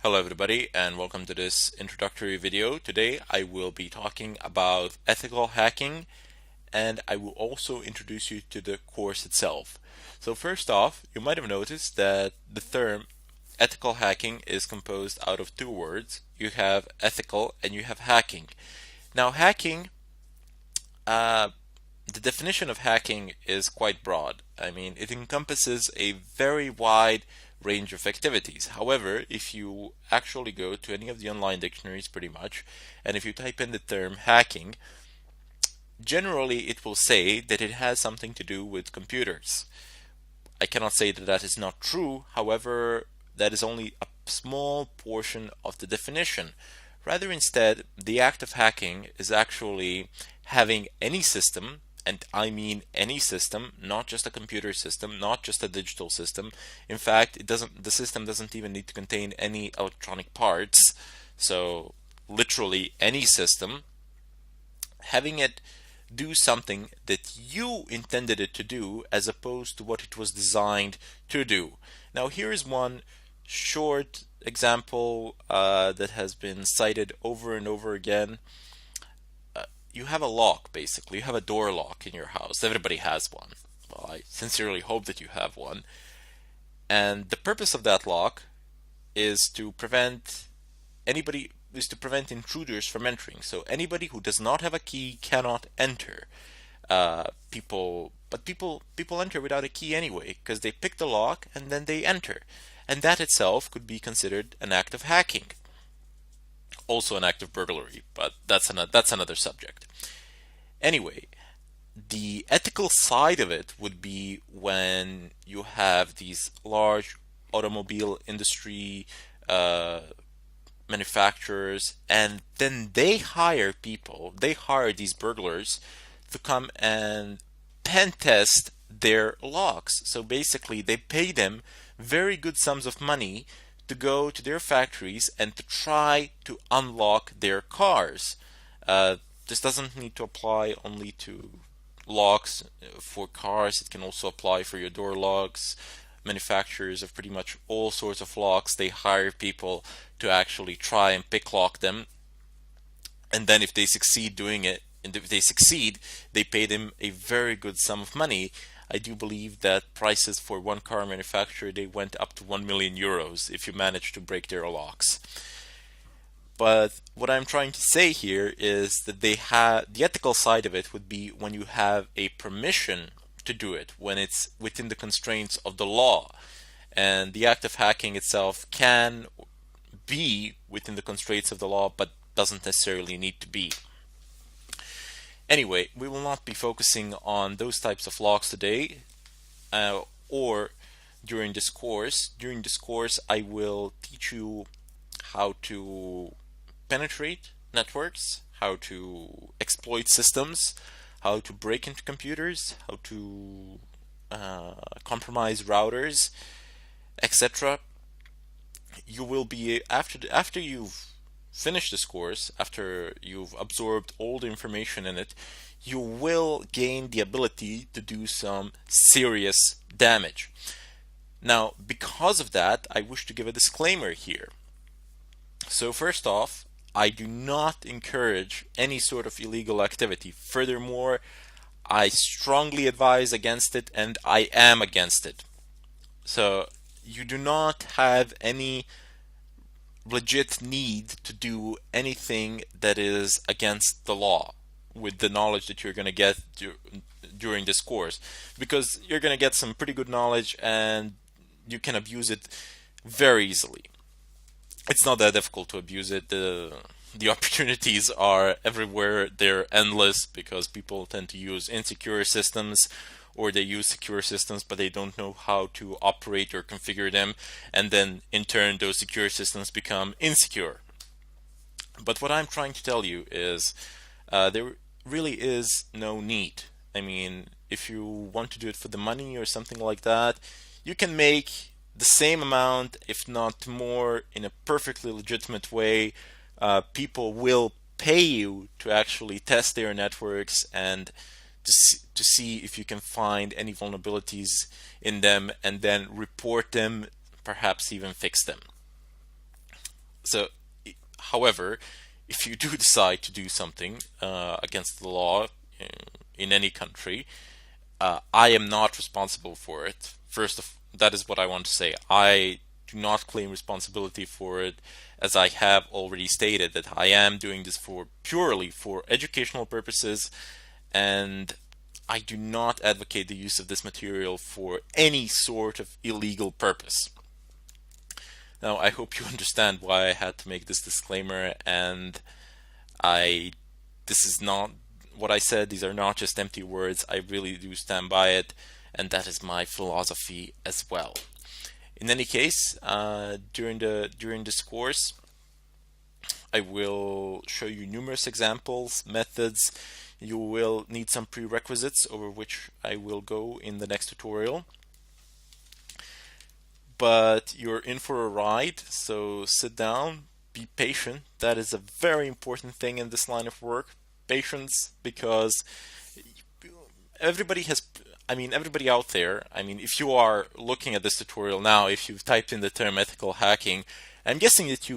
Hello everybody and welcome to this introductory video. Today I will be talking about ethical hacking and I will also introduce you to the course itself. So first off, you might have noticed that the term ethical hacking is composed out of two words. You have ethical and you have hacking. Now hacking, the definition of hacking is quite broad. I mean, it encompasses a very wide range of activities. However, if you actually go to any of the online dictionaries pretty much, and if you type in the term hacking, generally it will say that it has something to do with computers. I cannot say that that is not true. However, that is only a small portion of the definition. Rather, instead, the act of hacking is actually having any system, and I mean any system, not just a computer system, not just a digital system. In fact, the system doesn't even need to contain any electronic parts. So literally any system, having it do something that you intended it to do as opposed to what it was designed to do. Now here is one short example that has been cited over and over again. You have a lock, basically. You have a door lock in your house. Everybody has one. Well, I sincerely hope that you have one. And the purpose of that lock is to prevent intruders from entering. So anybody who does not have a key cannot enter. People enter without a key anyway because they pick the lock and then they enter, and that itself could be considered an act of hacking. Also an act of burglary, but that's another subject. Anyway, the ethical side of it would be when you have these large automobile industry manufacturers, and then they hire these burglars to come and pen test their locks. So basically they pay them very good sums of money to go to their factories and to try to unlock their cars. This doesn't need to apply only to locks for cars. It can also apply for your door locks. Manufacturers of pretty much all sorts of locks, they hire people to actually try and pick lock them, and then if they succeed doing it, and if they succeed, they pay them a very good sum of money. I do believe that prices for one car manufacturer, they went up to 1 million euros if you manage to break their locks. But what I'm trying to say here is that the ethical side of it would be when you have a permission to do it, when it's within the constraints of the law. And the act of hacking itself can be within the constraints of the law, but doesn't necessarily need to be. Anyway, we will not be focusing on those types of locks today or during this course. During this course, I will teach you how to penetrate networks, how to exploit systems, how to break into computers, how to compromise routers, etc. You will be after you've finished this course, after you've absorbed all the information in it, you will gain the ability to do some serious damage. Now, because of that, I wish to give a disclaimer here. So first off, I do not encourage any sort of illegal activity. Furthermore, I strongly advise against it, and I am against it. So you do not have any legit need to do anything that is against the law with the knowledge that you're going to get during this course, because you're going to get some pretty good knowledge and you can abuse it very easily. It's not that difficult to abuse it. The opportunities are everywhere. They're endless because people tend to use insecure systems, or they use secure systems but they don't know how to operate or configure them, and then in turn those secure systems become insecure. But what I'm trying to tell you is there really is no need. I mean, if you want to do it for the money or something like that, you can make the same amount, if not more, in a perfectly legitimate way. People will pay you to actually test their networks and to see if you can find any vulnerabilities in them and then report them, perhaps even fix them. So, however, if you do decide to do something against the law in any country, I am not responsible for it. That is what I want to say. I do not claim responsibility for it, as I have already stated that I am doing this for purely for educational purposes, and I do not advocate the use of this material for any sort of illegal purpose. Now, I hope you understand why I had to make this disclaimer, and this is not what I said. These are not just empty words. I really do stand by it, and that is my philosophy as well. In any case, during this course, I will show you numerous examples, methods. You will need some prerequisites over which I will go in the next tutorial. But you're in for a ride, so sit down, be patient. That is a very important thing in this line of work. Patience, because everybody out there, if you are looking at this tutorial now, if you've typed in the term ethical hacking, I'm guessing that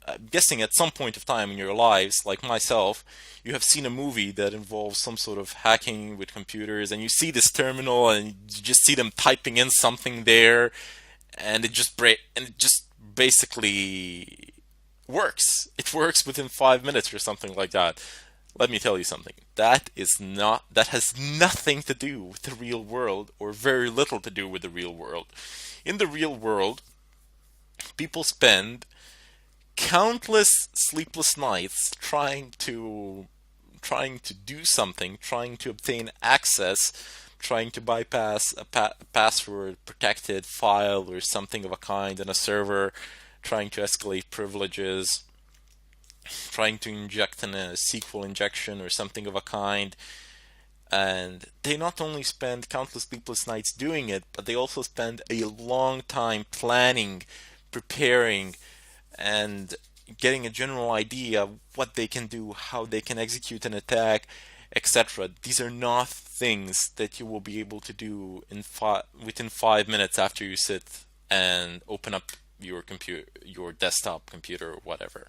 I'm guessing at some point of time in your lives, like myself, you have seen a movie that involves some sort of hacking with computers, and you see this terminal and you just see them typing in something there, and it just basically works. It works within 5 minutes or something like that. Let me tell you something. That has nothing to do with the real world, or very little to do with the real world. In the real world, people spend countless sleepless nights trying to do something, trying to obtain access, trying to bypass a password protected file or something of a kind in a server, trying to escalate privileges, trying to inject in a SQL injection or something of a kind. And they not only spend countless sleepless nights doing it, but they also spend a long time planning, preparing, and getting a general idea of what they can do, how they can execute an attack, etc. These are not things that you will be able to do within 5 minutes after you sit and open up your computer, your desktop computer, or whatever.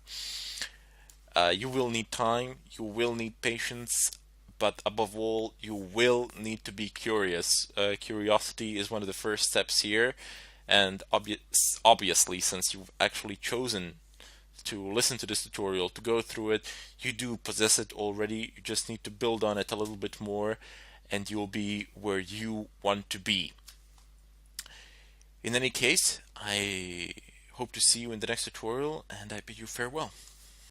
You will need time, you will need patience, but above all, you will need to be curious. Curiosity is one of the first steps here, and obviously, since you've actually chosen to listen to this tutorial, to go through it, you do possess it already. You just need to build on it a little bit more, and you'll be where you want to be. In any case, I hope to see you in the next tutorial, and I bid you farewell.